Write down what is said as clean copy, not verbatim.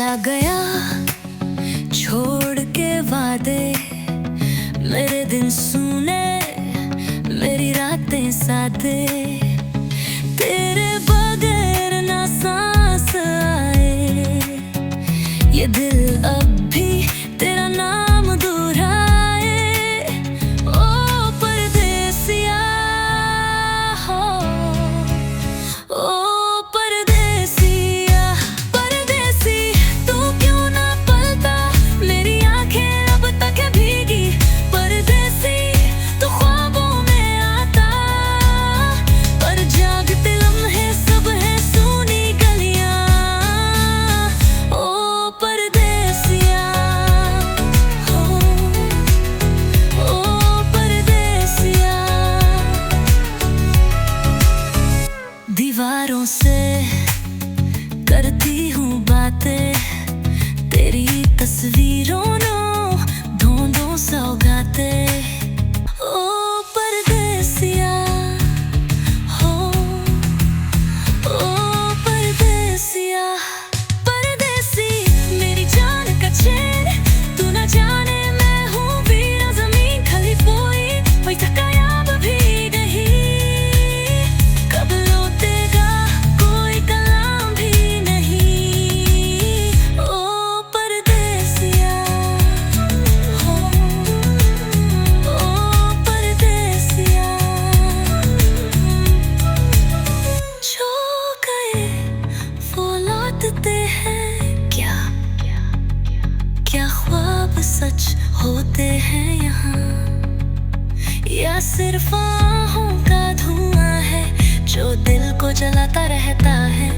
चला गया छोड़ के वादे, मेरे दिन सूने मेरी रातें सादे, तेरे बगैर ना सांस आए, ये दिल अब भी तेरा नाम दोहराए। ओ परदेसिया हो, ओ परदेसिया, परदेसी तू क्यों ना पलता, मेरी आंखें अब तक है भीगी। परदेसी तू ख्वाबों में आता, पर जागते लम्हे सब है सूनी गलियां। ओ परदेसिया हो, ओ परदेसिया। दीवारों से करती हूँ बातें, तेरी तस्वीरों नो ढूंढूं सौगातें। ओ परदेसिया हो, ओ परदेसिया, परदेसी मेरी जान का चैन, तू ना जाने मैं हूँ वीरा ज़मीन खली पोई, कोई थकायाब भी नहीं, कब लौटेगा कोई कलाम भी नहीं। ओ परदेसिया हो, ओ परदेसिया। जो गए वो लौटते हैं क्या, क्या ख्वाब सच होते हैं यहाँ, या सिर्फ आहों का धुआं है जो दिल को जलाता रहता है।